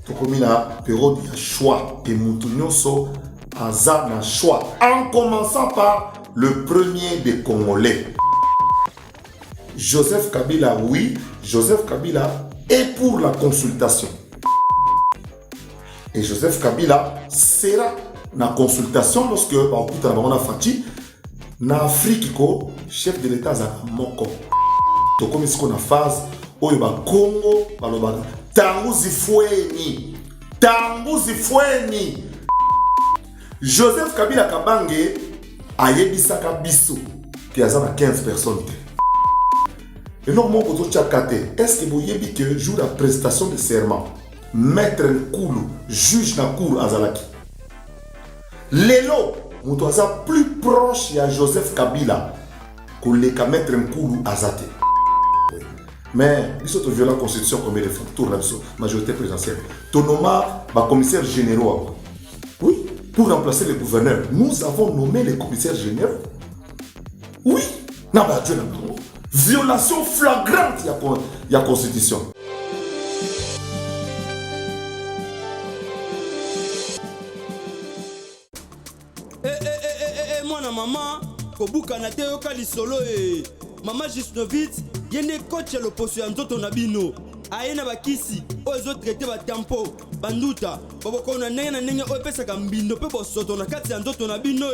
Tokomina période ya choix et Moutounyoso aza na choix. En commençant par le premier des Congolais. Joseph Kabila, oui, Joseph Kabila est pour la consultation. Et Joseph Kabila sera na consultation lorsque on a Fati na Afrique ko chef de l'État za moko. To comme ce qu'on a phase oyo ba Congo baloba tanguzi fueni. Joseph Kabila Kabange ayebisaka biso ki aza na 15 personnes. Et normalement pour tout chakate, est-ce que vous voyez que jour la prestation de serment Maître Nkulu, juge na cour azalaki. Lelo, muto aza plus proche ya Joseph Kabila que le Maître Nkulu azate. Mais, il y a une violente constitution comme il est tour la majorité présidentielle. Tonoma, commissaire généraux. Oui, pour remplacer les gouverneurs, nous avons nommé les commissaires généraux. Oui, violation flagrante de la constitution. Moi, maman, Kobuka na te yoka lisolo Mama Gisnovitz, yene coach ya l'opposition ya nzoto na bino. Ayena bakisi, ozo traité ba tempo, banduta, baboko na ndenge opesaka mbindo pe bosoto na kati ya nzoto na bino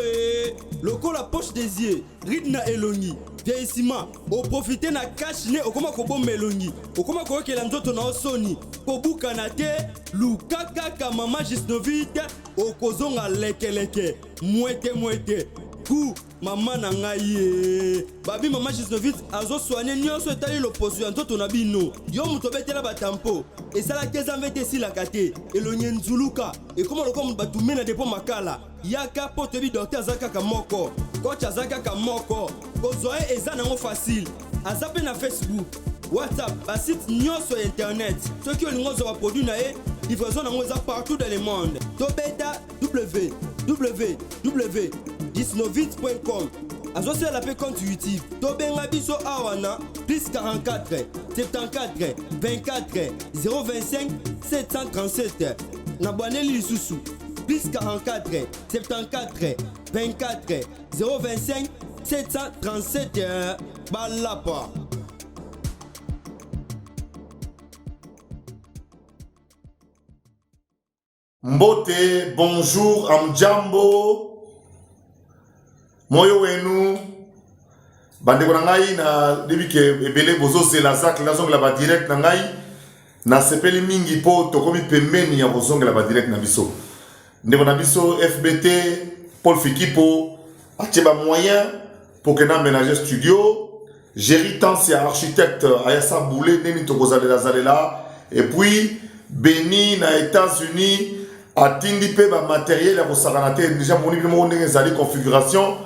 Lokola poche des yeux, ride na elongi, vieillissement, o profiter na cash ne okoma kobomba elongi, okoma kokela nzoto na osoni, kobuka na te, lukaka ka Mama Gisnovitz, okozonga lekeleke, mwete. Kou, maman na ngai Babi Mama Gisnovitz azo soigné nyonso etali l'opposition nzoto na bino. Yo muto betela batampo. Esala keza mvete si la kate. Elonye nzuluka. E koma lokomo batumena depo makala. Yaka potebi docteur azaka kamoko. Coach azaka kamoko. Kozoe eza nango facile. Azape na Facebook, WhatsApp, ba site nyonso internet. Ceux qui ont ba produit na livraison nango eza partout dans le monde. Tobeta www.gisnovitz.com. Associé à la compte YouTube. Tobenga biso awana plus 44 74 24 025 737. Nabane lisusu plus 44 74 24 025 737. Balapa. Mbote, bonjour, amjambo. Moyo wenu bande ko ngai na debi ke ebele bozo zela zak la zongla ba direct na ngai na sepeli mingi po tokomi pembeni ya bozongla ba direct na biso ndeko na biso FBT Paul Fikipo atiba moyen pour que na ménager studio Jerry Tansia architecte Ayasa Boulé neni tokozala zalela et puis Beni na États-Unis atindi pe ba matériel ya kosakanate déjà moni mo ndenge zali configuration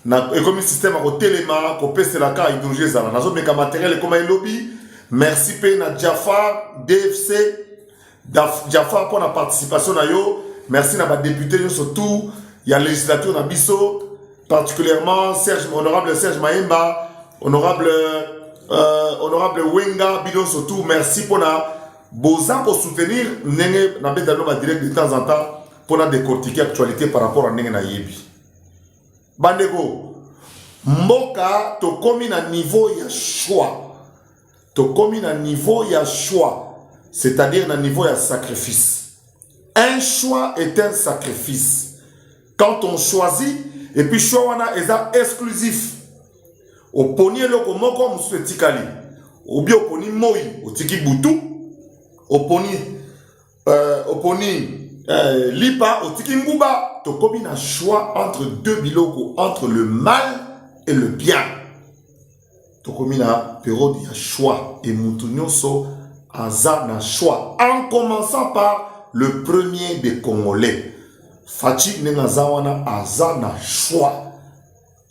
na comme système au téléma ko pese la ka hydrogène zala nazo meka matériel comme un lobby. Merci pe na Jafar DFC Jafar pour la participation na yo. Merci na ba député surtout il y a législature na biso particulièrement honorable Serge Maemba, honorable Wenga Bido surtout. Merci pour na boza pour soutenir nenge na bedano ba direct de temps en temps pour la décortiquer actualité par rapport à nenge na yebi. Bandego, mboka to komi na niveau ya choix. To komi na niveau ya choix, c'est-à-dire na niveau ya sacrifice. Un choix est un sacrifice. Quand on choisit, et puis choix wana est exclusif. Oponi eloko moko musu etikali. Obi oponi moi, otiki butu. Oponi lipa otiki nguba. Tokomi na choix entre deux biloko, entre le mal et le bien. Tokomi na période ya choix et Moutounyoso aza na choix. En commençant par le premier des Congolais. Fati Nengazawana aza na choix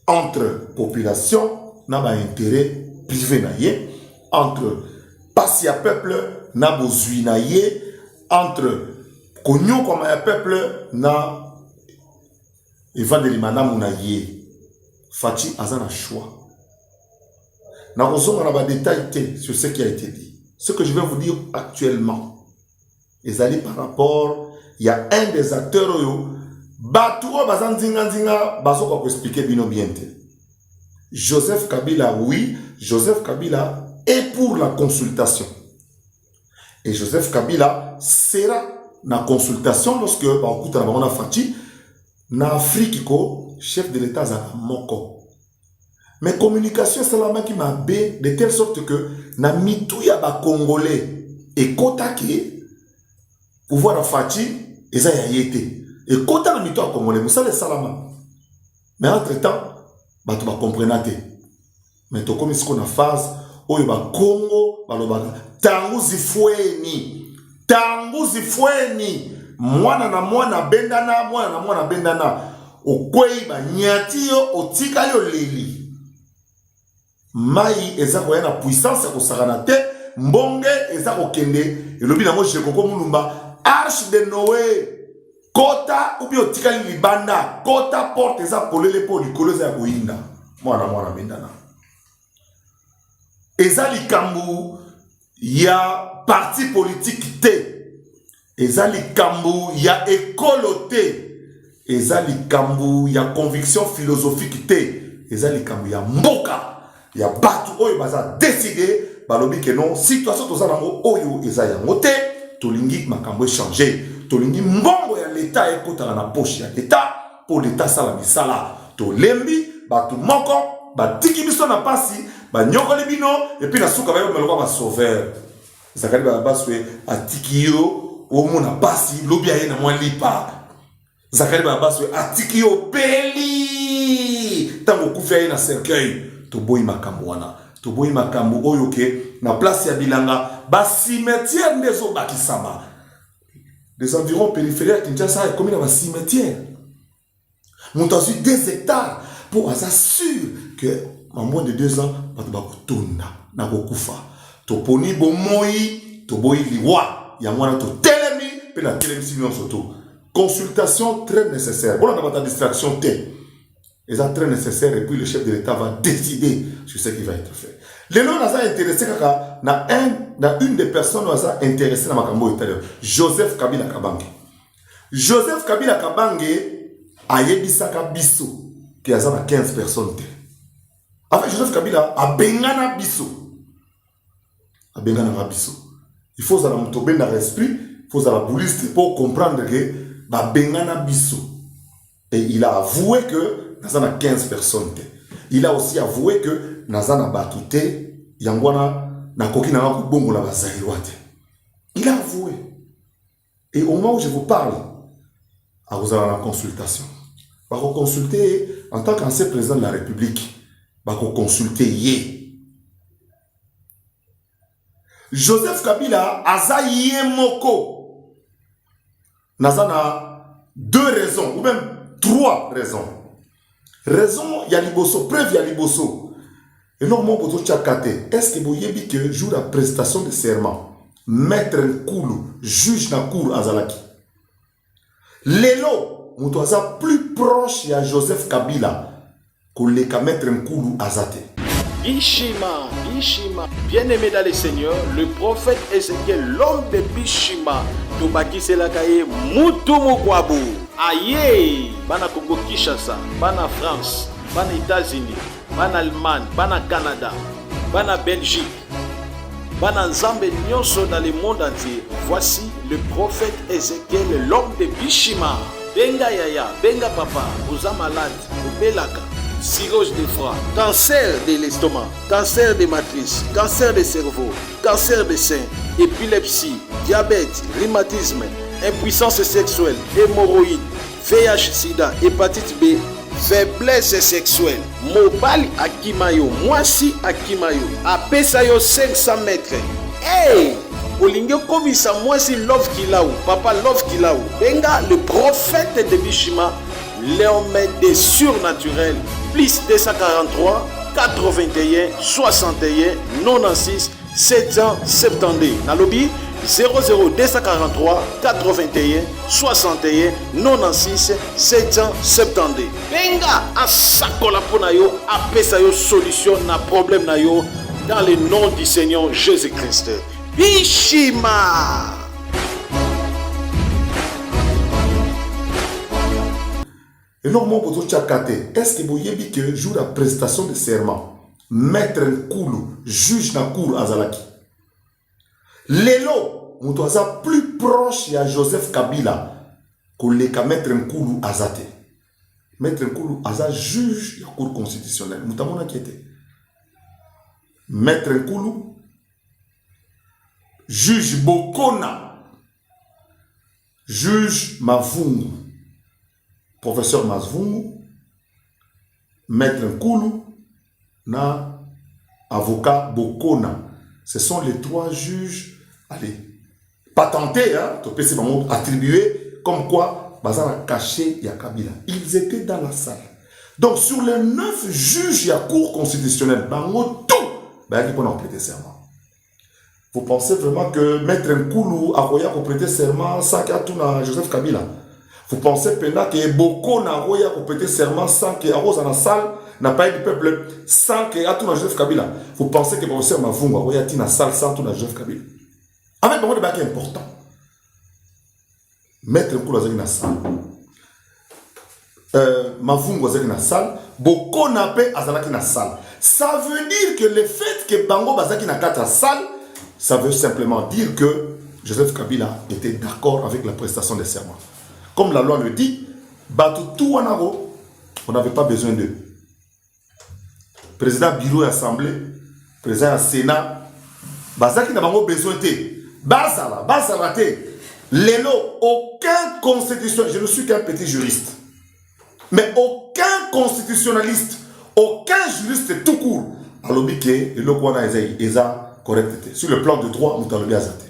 entre population na ba intérêt privé na ye, entre passia peuple na bozui na ye, entre konyo comme un peuple na Evandelimana Mounaye. Fati aza na choix. Na kozonga na ba détail sur ce qui a été dit. Ce que je vais vous dire actuellement. ezali par rapport, il y a un des acteurs oyo batu oyo bazandinga bazoka ko expliquer bino bien te. Joseph Kabila, oui, Joseph Kabila est pour la consultation. Et Joseph Kabila sera na consultation lorsque bakuta na bango Fati na Afrique ko chef de l'État za moko. Mais communication c'est la main qui m'a bé de telle sorte que na mitou ya ba congolais et kota ki pouvoir à Fati eza ya yete et kota na mitou ya congolais musa le salama. Mais entre temps bato ba comprendre te. Mais to comme ce qu'on a phase oyo ba Congo balobaka tangu zifweni mwana na mwana bendana okwei ba nyati yo otikali oleli mai eza ko yana puissance ko sakana te mbonge eza ko kende elobi nango Jekoko Mulumba arche de Noé kota ubi otikali libanda kota porte eza polele po likolo eza koinda mwana bendana eza likambu ya parti politique te eza likambu ya ekolo te eza likambu ya conviction philosophique te eza likambu ya mboka ya batu oyo baza décider balobi ke non situation toza nango oyo eza yango te tolingi makambo changer tolingi mbongo ya l'état ekotala na poche ya l'état pour l'état sala misala tolembi batu moko batiki biso na pasi banyokoli bino et puis na suka bayo meloka ba sauveur zakari ba baswe atiki yo omona pasi lobi aye na mwa lipa zakari ba baswe atiki yo beli tango kufi aye na cercueil toboyi makambo wana toboyi makambo oyo ke na place ya bilanga ba cimetière ndezo bakisama des environs périphériques Kinshasa est comme dans un cimetière. Mon temps 2 hectares pour s'assurer que en moins de 2 ans, pas de bakutunda na kokufa. To poni bomoi, to boyi liwa, ya mwana to telemi, pe na telemi sinon surtout. Consultation très nécessaire. Bon, on n'a pas de distraction T. Et ça très nécessaire et puis le chef de l'État va décider sur ce qui va être fait. Les gens sont intéressés na une des personnes qui sont intéressées dans Makambo italien, Joseph Kabila Kabange. Joseph Kabila Kabange a yebisaka biso qui a 15 personnes. En fait, Joseph Kabila a bengana biso. A bengana biso. Il faut ça la tomber dans l'esprit, il faut ça la bouliste pour comprendre que ba bengana biso. Et il a avoué que Nazana 15 personnes. Il a aussi avoué que Nazana Batute, Yangwana, Nakoki Naraku Bongo la Bazaïwate. Il a avoué. Et au moment où je vous parle, à vous avoir la consultation. Vous allez consulter en tant qu'ancien président de la République. Vous allez consulter Yé. Joseph Kabila, Azaïe Moko. Nazana 2 raisons, ou même 3 raisons. Raison, il y a liboso, preuve, il y a liboso. Et normalement, pour tout chakate, est-ce que vous avez que jour la prestation de serment, maître Nkoulou, juge na cour Azalaki. Lelo, vous êtes plus proche de Joseph Kabila que le maître Nkoulou Azate. Bishima, bien-aimé dans le Seigneur, le prophète Ézéchiel, l'homme de Bishima, Tobaki Selakaye, Moutoumou Kwabu. Aïe, bana Congo Kinshasa, bana France, bana États-Unis, bana Allemagne, bana Canada, bana Belgique, bana Nzambe Nyonso dans le monde entier. Voici le prophète Ézéchiel, l'homme de Bishima. Benga yaya, benga papa, vous êtes malade, vous belaka. Cirrhose de foie, cancer de l'estomac, cancer de matrice, cancer de cerveau, cancer de sein, épilepsie, diabète, rhumatisme, impuissance sexuelle, hémorroïdes, VIH-Sida, hépatite B, faiblesse sexuelle, mobali akimayo, mwasi akimayo, apesayo 500 mètres. Hey! Olinge komisa mwasi love kilaou, papa love kilaou. Benga le prophète de Bishima, l'homme des surnaturels, plus 243 81 61 96 772. Nalobi 00243 81 61 96 772. Benga asakola pona yo, apesa yo solution na problème na yo dans le nom du Seigneur Jésus-Christ. Bishima. Et normalement, pour est-ce que vous voyez que jour la prestation de serment, maître Nkulu, juge na cour Azalaki. Lelo, on doit être plus proche de Joseph Kabila que le maître Nkulu Azate. Maître Nkulu Azat juge la cour constitutionnelle. Nous avons inquiété. Maître Nkulu juge Bokona, juge Mavungu, professeur Mavungu, maître Nkulu, na avocat Bokona. Ce sont les trois juges, allez, patentés, hein, attribués, comme quoi, Bazar a caché Yakabila. Ils étaient dans la salle. Donc, sur les 9 juges, il y a cour constitutionnelle, bango tout, ben, ils peuvent prêter serment. Vous pensez vraiment que Maître Nkulu a prêté serment sans qu'il y ait Joseph Kabila? Vous pensez pendant que Bokona a prêté serment sans qu'il y ait dans la salle, n'a pas eu du peuple, sans qu'il y ait Joseph Kabila? Vous pensez que le professeur Mavungu a été dans la salle sans Joseph Kabila? Avec le débat qui est important. Maître Nkulu a été dans la salle. Mavungu a été dans la salle. Bokona a été dans la salle. Ça veut dire que le fait que Bango a été dans la salle, ça veut simplement dire que Joseph Kabila était d'accord avec la prestation des serments. Comme la loi le dit, on n'avait pas besoin d'eux. Président bureau et assemblée, président Sénat, Bazaki n'a pas besoin de Bazala, Lelo, aucun constitutionnaliste, je ne suis qu'un petit juriste, mais aucun constitutionnaliste, aucun juriste tout court, a lobby que le Kwana Eza correcte. Sur le plan de droit, nous avons bien azate.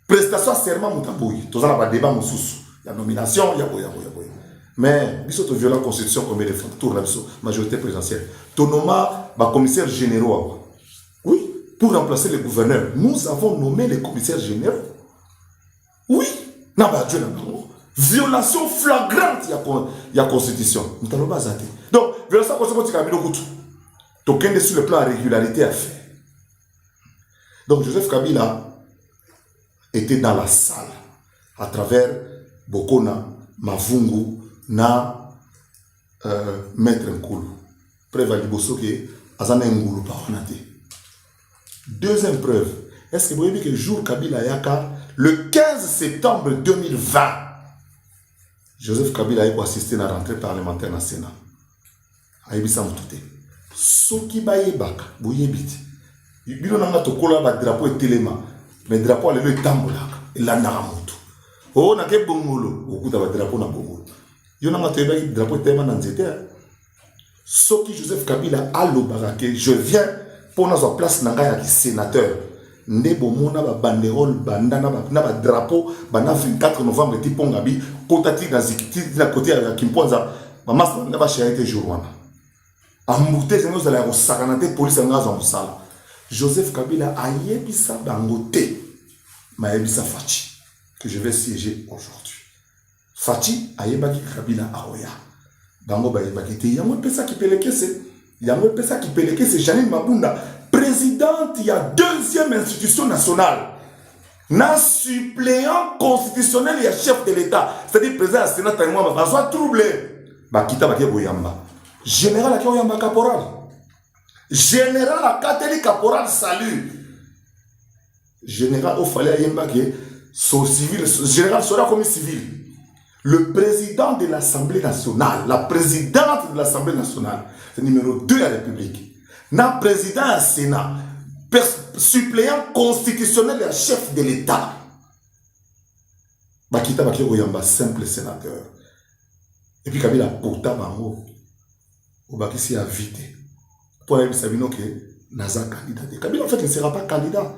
Prestation à serment, nous avons dit. Nous avons un débat, il y a nomination, il y a boya. Mais, nous avons violé la constitution comme des tours, la majorité présidentielle. Tonoma, commissaire généraux. Oui, pour remplacer les gouverneurs, nous avons nommé les commissaires généraux. Oui, violation flagrante, il y a constitution. Nous avons pas azate. Donc, violation constitution, il y a sur le plan de régularité à faire. Donc Joseph Kabila était dans la salle à travers Bokona, Mavungu, na Maître Nkulu. Preuve à Liboso que Azana Ngulu Pawanate. Deuxième preuve, est-ce que vous voyez que le jour Kabila Yaka, le 15 septembre 2020, Joseph Kabila a assisté à la rentrée parlementaire dans le Sénat. Aïbissa Moutoute. Soki Bayebaka, Bouyebiti. Il y a un drapeau et téléma. Mais le drapeau est tambola. Il a un drapeau. Oh, n'a que bongolo. Au bout d'un drapeau, n'a bongolo. Il y a un drapeau et téléma dans le ce qui Joseph Kabila a l'obarake. Je viens pour notre place Nangaya qui sénateur. Nebo mona ba banderole bandana ba drapeau ba 24 novembre ti pongabi kotati na zikiti na côté ya Kimponza ba mas na ba charité jour wana. Amouté c'est nous allons sakanate police ngaza musala. Joseph Kabila a yebisa bangote ma yebisa Fachi que je vais siéger aujourd'hui. Fachi a yebaki Kabila aoya. Bango ba yebaki te yango pesa ki pelekese. Yango pesa ki pelekese Janine Mabunda présidente il y a deuxième institution nationale. Na suppléant constitutionnel et chef de l'État. C'est-à-dire président du Sénat et moi ba soit troublé. Ba kita ba ke boyamba. Général a oyamba caporal. Général a Kateli caporal salut. Général au fallait yamba que son civil, général sera comme civil. Le président de l'Assemblée nationale, la présidente de l'Assemblée nationale, c'est numéro 2 de la République. Na président du Sénat, suppléant constitutionnel et chef de l'État. Bakita Bakio Oyamba, simple sénateur. Et puis Kabila Kota Bango, Obakisi a vité. Pour aller Sabino que Naza candidat. Kabila en fait ne sera pas candidat.